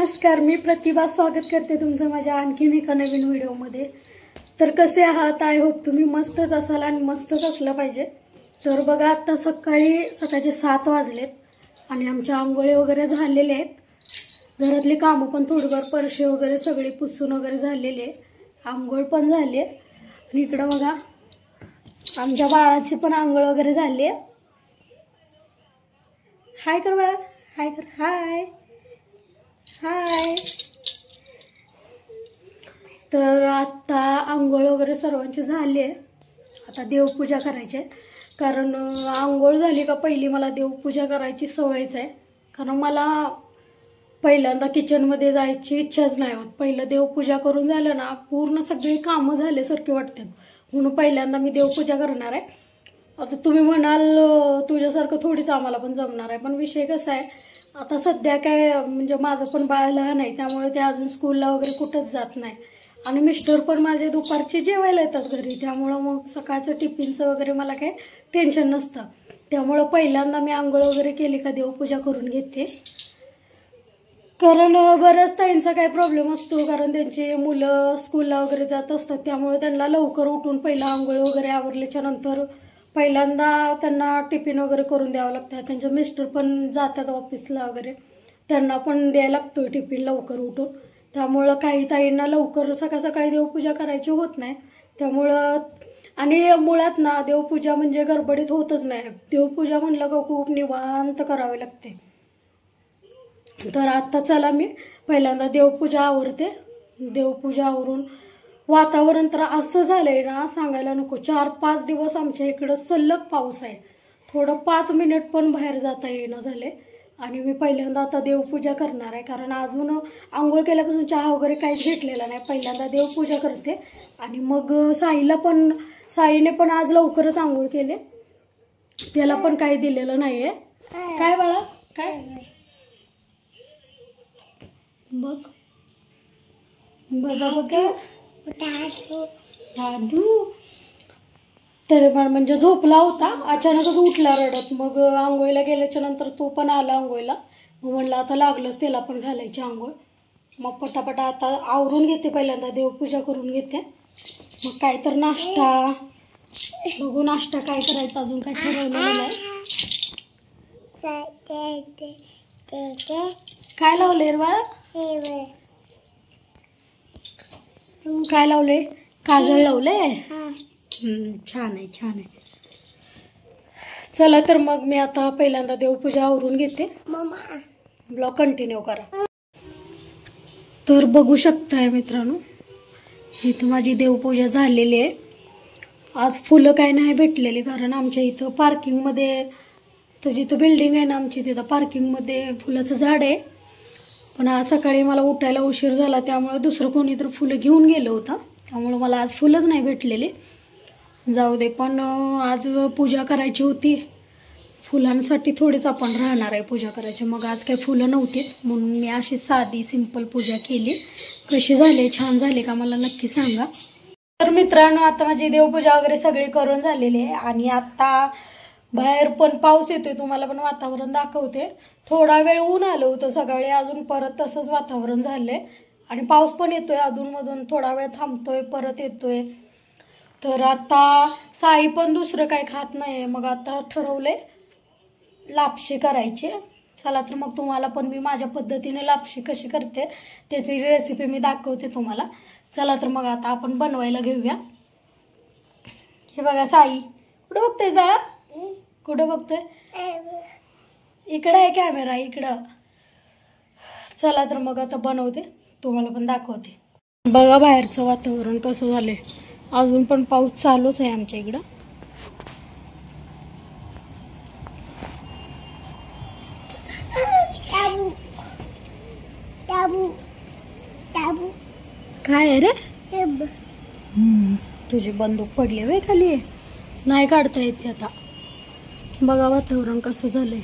नमस्कार, मी प्रतिभा स्वागत करते तुमचं माझ्या आणखीन एका नवीन व्हिडिओमध्ये। तर कसे आहात? आय होप तुम्ही मस्तच असाल आणि मस्तच असलं पाहिजे। तर बघा, आता सकाळचे 7 वाजलेत आणि आमच्या आंघोळी वगैरे झालेले आहेत। घरातली कामं पण थोडीफार फरशी वगैरे सगळी पुसून वगैरे झालेली आहे, आंघोळ पण झाली आहे। आणि इकडे बघा, आमच्या बाळाची पण आंघोळ वगैरे झाली आहे। हाय कर बाळा, हाय कर, हाय हाय। तर आता आंघोळ वगैरे सर्वांची झाली आहे, आता देवपूजा करायची आहे। कारण आंघोळ झाली का पहिली मला देवपूजा करायची सवयच आहे। कारण मला पहिल्यांदा किचनमध्ये जायची इच्छाच नाही होत। पहिलं देवपूजा करून झालं ना, पूर्ण सगळी कामं झाल्यासारखी वाटतात, म्हणून पहिल्यांदा मी देवपूजा करणार आहे। आता तुम्ही म्हणाल तुझ्यासारखं थोडीच आम्हाला पण जमणार आहे, पण विषय कसा आहे, आता सध्या काय म्हणजे माझं पण बाळ लहान आहे, त्यामुळे ते अजून स्कूलला वगैरे कुठंच जात नाही। आणि मिस्टर पण माझे दुपारची जेवायला येतात घरी, त्यामुळं मग सकाळचं टिफिनचं वगैरे मला काही टेन्शन नसतं। त्यामुळं पहिल्यांदा मी आंघोळ वगैरे केली का देवपूजा करून घेते। कारण बऱ्याच ताईंचा काही प्रॉब्लेम असतो, कारण त्यांची मुलं स्कूलला वगैरे जात असतात, त्यामुळे त्यांना लवकर उठून पहिला आंघोळ वगैरे आवरल्याच्या नंतर पहिल्यांदा त्यांना टिफिन वगैरे करून द्यावं लागतं। त्यांचे मिस्टर पण जातात ऑफिसला वगैरे, त्यांना पण द्यायला लागतो टिफिन लवकर उठून। त्यामुळं काही ताईंना लवकर सकाळी देवपूजा करायची होत नाही। त्यामुळं आणि मुळात ना देवपूजा म्हणजे गडबडीत होतच नाही। देवपूजा म्हणलं का खूप निवांत करावी लागते। तर आता चला, मी पहिल्यांदा देवपूजा आवरते। देवपूजा आवरून वातावरण तर असं झालंय ना, सांगायला नको। 4-5 दिवस आमच्या इकडं सलग पाऊस आहे, थोडं 5 मिनिट पण बाहेर जाता येईना झाले। आणि मी पहिल्यांदा आता देवपूजा करणार आहे, कारण अजून आंघोळ केल्यापासून चहा वगैरे काहीच घेतलेला नाही। पहिल्यांदा देवपूजा करते आणि मग साईने पण आज लवकरच आंघोळ केले, त्याला पण काही दिलेलं नाहीये। काय बाळा, काय बघ बघा बघा दादू। तर म्हणजे झोपला होता, अचानकच उठला रडत। मग आंघोळीला गेल्याच्या नंतर तो पण आला आंघोळीला, मग म्हणलं आता लागलंच त्याला पण घालायची आंघोळ। मग पटापटा आता आवरून घेते, पहिल्यांदा देवपूजा करून घेते। मग काय तर नाश्ता बघू, नाश्ता काय करायचा अजून काय ठरवलेलं नाही। काय लावलंय रे बाळा? काय लावलंय? काजळ लावलंय? छान आहे, छान आहे। चला तर मग मी आता पहिल्यांदा देवपूजा आवरून घेते, ब्लॉग कंटिन्यू करा। तर बघू शकताय मित्रांनो, इथं माझी देवपूजा झालेली आहे। आज फुलं काय नाही भेटलेली, कारण आमच्या इथं पार्किंगमध्ये, तर जिथं बिल्डिंग आहे ना आमची, तिथं पार्किंगमध्ये फुलाचं झाड आहे। पण आज सकाळी मला उठायला उशीर झाला, त्यामुळे दुसरं कोणी तर फुलं घेऊन गेलं होतं, त्यामुळे मला आज फुलंच नाही भेटलेली। जाऊ दे, पण आज पूजा करायची होती, फुलांसाठी थोडीच आपण राहणार आहे पूजा करायची। मग आज काही फुलं नव्हती, म्हणून मी अशी साधी सिंपल पूजा केली। कशी झाली, छान झाली का मला नक्की सांगा। तर मित्रांनो, आता माझी देवपूजा वगैरे सगळी करून झालेली आहे आणि आता बाहेर पण पाऊस येतोय, तुम्हाला पण वातावरण दाखवते। थोडा वेळ ऊन आलं होतं सकाळी, अजून परत तसंच वातावरण झालंय आणि पाऊस पण येतोय अधूनमधून, थोडा वेळ थांबतोय परत येतोय। तर आता साई पण दुसरं काही खात नाहीये, मग आता ठरवलंय लापशी करायची। चला तर मग तुम्हाला पण मी माझ्या पद्धतीने लापशी कशी करते त्याची रेसिपी मी दाखवते तुम्हाला। चला तर मग आता आपण बनवायला घेऊया। हे बघा, साई कुठं बघतेस बाळा? कुठं बघतोय? इकडं आहे कॅमेरा, इकडं। चला तर मग आता बनवते, तुम्हाला पण दाखवते। बघा बाहेरचं वातावरण कसं झालंय, अजून पण पाऊस चालूच आहे आमच्या इकडं। काय आहे रे? तुझी बंदूक पडली वे खाली, नाही काढता येते आता। बघा वातावरण कसं झालंय।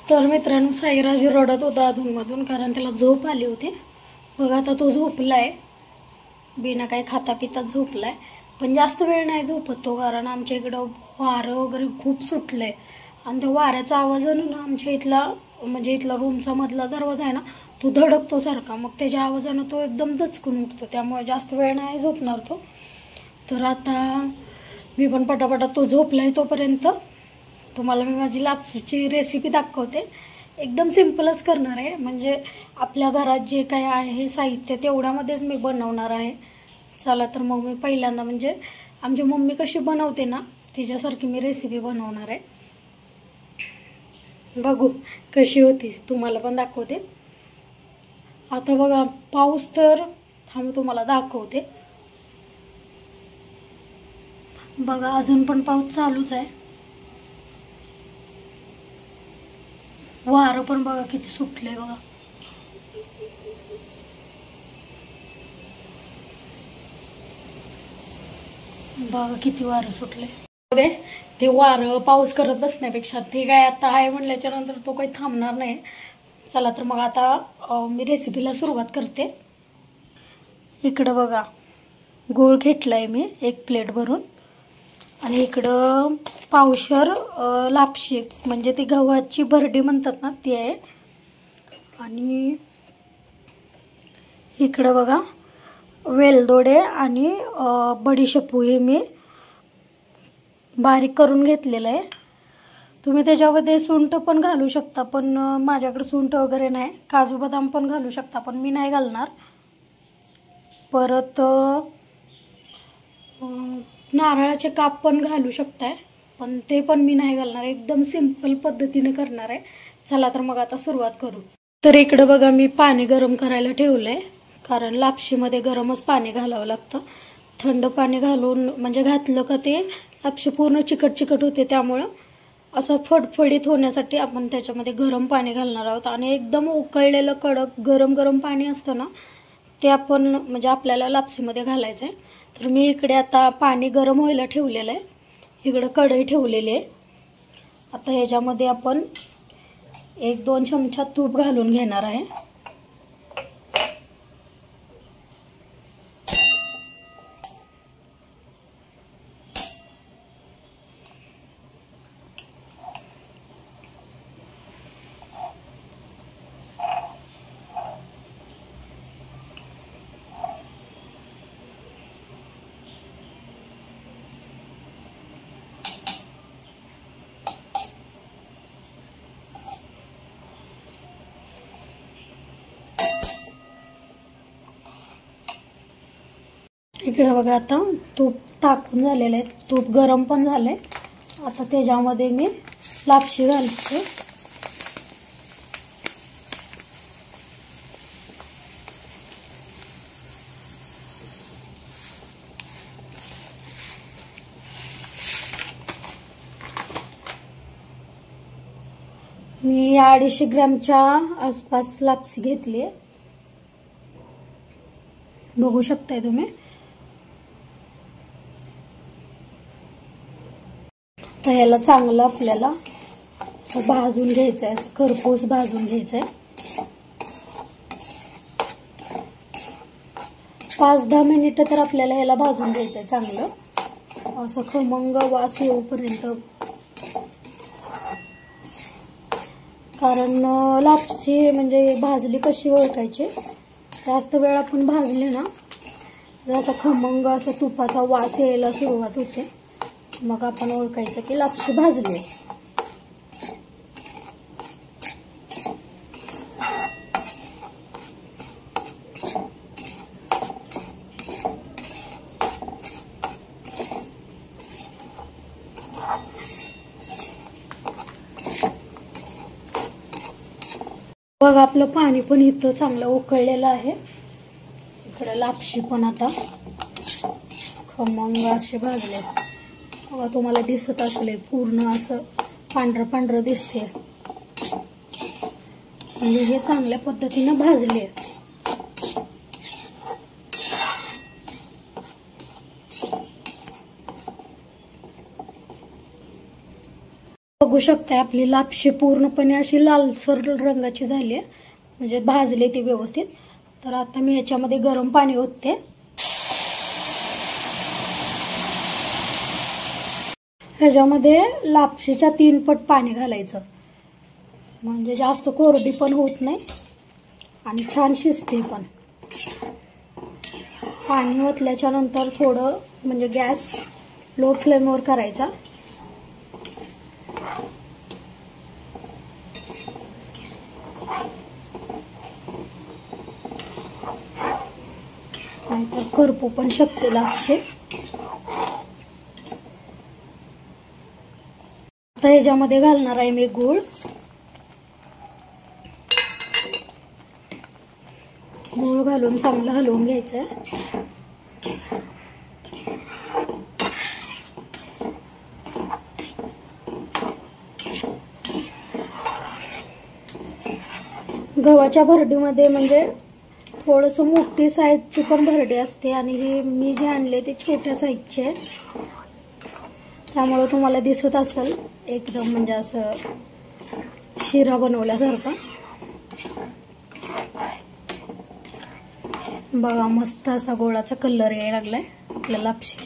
तर मित्रांनो, साईराज रडत होता अधूनमधून, कारण त्याला झोप आली होती। बघा आता तो झोपलाय, बिना काही खाता पिता झोपलाय। पण जास्त वेळ नाही झोपत तो, कारण आमच्या इकडं वारं वगैरे खूप सुटलंय आणि त्या वाऱ्याचा आवाजानं ना आमच्या इथला म्हणजे इथला रूमचा मधला दरवाजा आहे ना तो धडकतो सारखा, मग त्याच्या आवाजानं तो एकदम दचकून उठतो, त्यामुळे जास्त वेळ नाही झोपणार तो. तर आता मी पण पटापटा तो झोपलाय तोपर्यंत तुम्हाला मी माझी लापसीची रेसिपी दाखवते. एकदम सिंपलच करणार आहे, म्हणजे आपल्या घरात जे काही आहे साहित्य तेवढ्यामध्येच मी बनवणार आहे. चला तर मग मी पहिल्यांदा म्हणजे आमची मम्मी कशी बनवते ना तिच्यासारखी मी रेसिपी बनवणार आहे. बघू कशी होती, तुम्हाला पण दाखवते. आता बघा पाऊस तर थांब तुम्हाला दाखवते. बघा अजून पण पाऊस चालूच आहे. वारं पण बघा किती सुटले बघा. बघा किती वारं सुटले. ते वारं पाऊस करत बसण्यापेक्षा ते काय आता आहे म्हणल्याच्या नंतर तो काही थांबणार नाही. चला तर मग आता मी रेसिपीला सुरुवात करते. इकडं बघा गूळ घेतलाय मी 1 प्लेट भरून, आणि इकडं पावशर लापशी म्हणजे ती गव्हाची भरडी म्हणतात ना ती आहे. आणि इकडं बघा वेलदोडे आणि बडीशेपू हे मी बारीक करून घेतलेलं आहे. तुम्ही त्याच्यामध्ये सुंठ पण घालू शकता, पण माझ्याकडे सुंठ वगैरे नाही. काजू बदाम पण घालू शकता, पण मी नाही घालणार. परत नारळाचे काप पण घालू शकताय, पण ते पण मी नाही घालणार. एकदम सिंपल पद्धतीने करणार आहे. चला तर मग आता सुरुवात करू. तर इकडे बघा मी पाणी गरम करायला ठेवलंय, कारण लापशीमध्ये गरमच पाणी घालावं लागतं. थंड पाणी घालून म्हणजे घातलं का ते लापशी पूर्ण चिकट चिकट होते, त्यामुळं असं फडफडीत होण्यासाठी आपण त्याच्यामध्ये गरम पाणी घालणार आहोत. आणि एकदम उकळलेलं कडक गरम गरम पाणी असतं ना ते आपण म्हणजे आपल्याला लापसीमध्ये घालायचं आहे. तर मी इकडे आता पाणी गरम व्हायला ठेवलेलं आहे. इकडे कढई ठेवलेली आहे. आता ह्याच्यामध्ये आपण 1-2 चमचा तूप घालून घेणार आहे. इकडे बघा आता तूप टाकून झालेलं आहे. तूप गरम पण झालंय. आता त्याच्यामध्ये मी लापशी घालते. मी 250 ग्रॅमच्या आसपास लापसी घेतली आहे. बघू शकताय तुम्ही. तर ह्याला चांगलं आपल्याला असं भाजून घ्यायचं आहे, असं खरपूस भाजून घ्यायचं आहे. 5-10 मिनिटं तर आपल्याला ह्याला भाजून घ्यायचं आहे चांगलं, असं खमंग वास येऊपर्यंत. कारण लापसी म्हणजे भाजली कशी ओळखायची, जास्त वेळ आपण भाजली ना जसा खमंग असं तुपाचा वास यायला सुरुवात होते, मग आपण ओळखायचं की लापशी भाजली. बघा आपलं पाणी पण इथं चांगलं उकळलेलं आहे. इकडे लापशी पण आता खमंग असे भाजले. बघा तुम्हाला दिसत असले पूर्ण असं पांढरं पांढरं दिसते, म्हणजे हे चांगल्या पद्धतीने भाजले. बघू शकताय आपली लापशी पूर्णपणे अशी लालसर रंगाची झाली आहे, म्हणजे भाजले ती व्यवस्थित. तर आता मी याच्यामध्ये गरम पाणी ओतते. ह्याच्यामध्ये लापशीच्या 3 पट पाणी घालायचं, म्हणजे जास्त कोरडी पण होत नाही आणि छान शिजते पण. पाणी ओतल्याच्या नंतर थोडं म्हणजे गॅस लो फ्लेमवर करायचा. नाहीतर करपू पण शकते लापशी. आता ह्याच्यामध्ये घालणार आहे मी गूळ. गूळ घालून चांगलं हलवून घ्यायचं. गव्हाच्या भरडीमध्ये म्हणजे थोडंसं मोठी साईजची पण भरडी असते आणि हे मी जे आणले ते छोट्या साईजचे आहे. त्यामुळे तुम्हाला दिसत असेल एकदम म्हणजे असं शिरा बनवल्यासारखा. बघा मस्त असा गोळाचा कलर यायला लागलाय आपल्या लापशी.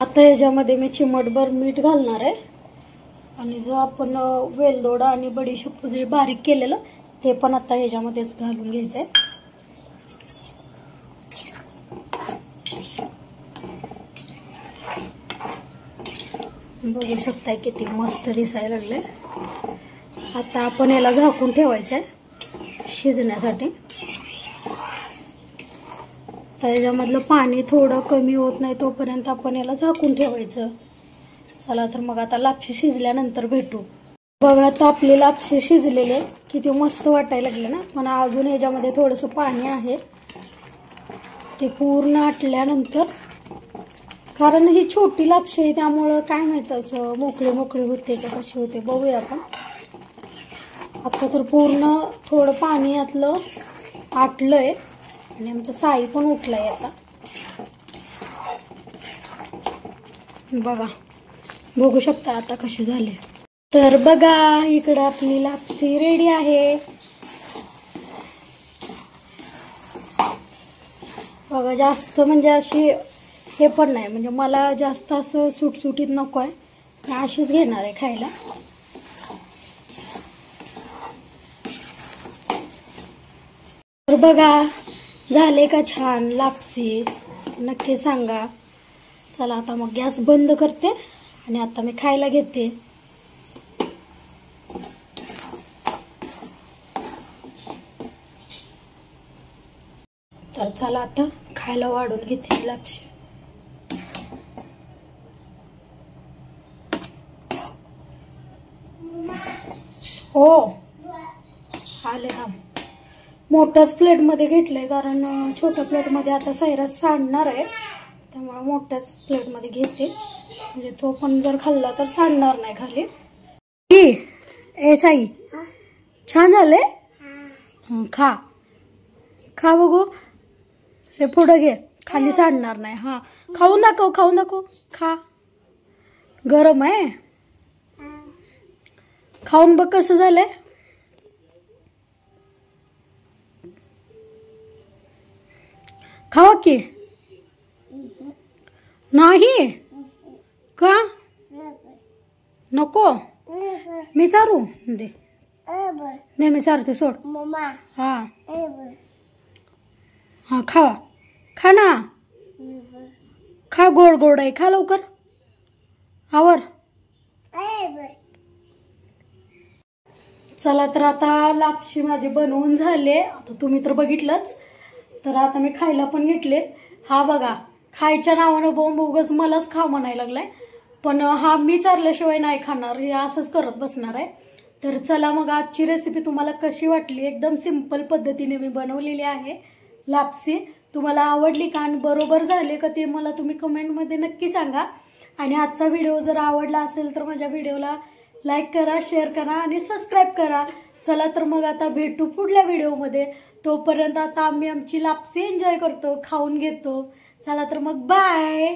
आता ह्याच्यामध्ये मी चिमटभर मीठ घालणार आहे आणि जो आपण वेलदोडा आणि बडीशेप जे बारीक केलेलं ते पण आता ह्याच्यामध्येच घालून घ्यायचंय. बघू शकताय किती मस्त दिसायला लागले. आता आपण याला झाकून ठेवायचंय शिजण्यासाठी. त्याच्यामधलं पाणी थोडं कमी होत नाही तोपर्यंत आपण याला झाकून ठेवायचं. चला तर मग आता लापशी शिजल्यानंतर भेटू. बघा आता आपली लापशी शिजलेली आहे. किती मस्त वाटायला लागले ना. पण अजून ह्याच्यामध्ये थोडंसं पाणी आहे. ते पूर्ण आटल्यानंतर, कारण ही छोटी लापशी आहे त्यामुळं काय माहित असं मोकळे मोकळे होते का कशी होते बघूया आपण. आता तर पूर्ण थोडं पाणी यातलं आटलंय आणि आमचं साई पण उठलाय आता. बघा बघू शकता आता कशी झाली. तर बघा इकडं आपली लापशी रेडी आहे. बघा जास्त म्हणजे अशी हे पण नाही, म्हणजे मला जास्त असं सुटसुटीत नको आहे. मी अशीच घेणार आहे खायला. तर बघा झाले का छान लापसी, नक्की सांगा. चला आता मग गॅस बंद करते आणि आता मी खायला घेते. तर चला आता खायला वाढून घेते लापशी. हो आले ना. मोठ्याच प्लेट मध्ये घेतलंय कारण छोट्या प्लेट मध्ये आता सायरा सांडणार आहे, त्यामुळे मोठ्याच प्लेट मध्ये घेते. म्हणजे तो पण जर खाल्ला तर सांडणार नाही खाली. ए साई छान झाले. खा खा बघू. हे पुढं घे, खाली सांडणार नाही. हा खाऊन दाखव, खाऊन दाखव. खा. गरम आहे. खाऊन बघ कसं झालंय. खावा की. नाही का नको. मी चारू दे. मी चारते सोड. हा हा खावा. खा ना. खा. गोड गोड आहे. खा लवकर. आवर. चला तर आता लापशी माझी बनवून झाले. आता तुम्ही तर बघितलंच. तर आता मी खायला पण घेतले. हा बघा खायच्या नावानं बोंब उगाच मलाच खा म्हणायला लागलाय. पण हा मी चारल्याशिवाय नाही खाणार. हे असंच करत बसणार आहे. तर चला मग आजची रेसिपी तुम्हाला कशी वाटली. एकदम सिंपल पद्धतीने मी बनवलेली आहे लापसी. तुम्हाला आवडली का आणि बरोबर झाले का ते मला तुम्ही कमेंटमध्ये नक्की सांगा. आणि आजचा व्हिडिओ जर आवडला असेल तर माझ्या व्हिडिओला लाईक करा, शेअर करा आणि सबस्क्राईब करा. चला तर मग आता भेटू पुढल्या व्हिडिओमध्ये. तोपर्यंत आता आम्ही आमची लापसी एन्जॉय करतो, खाऊन घेतो. चला तर मग बाय.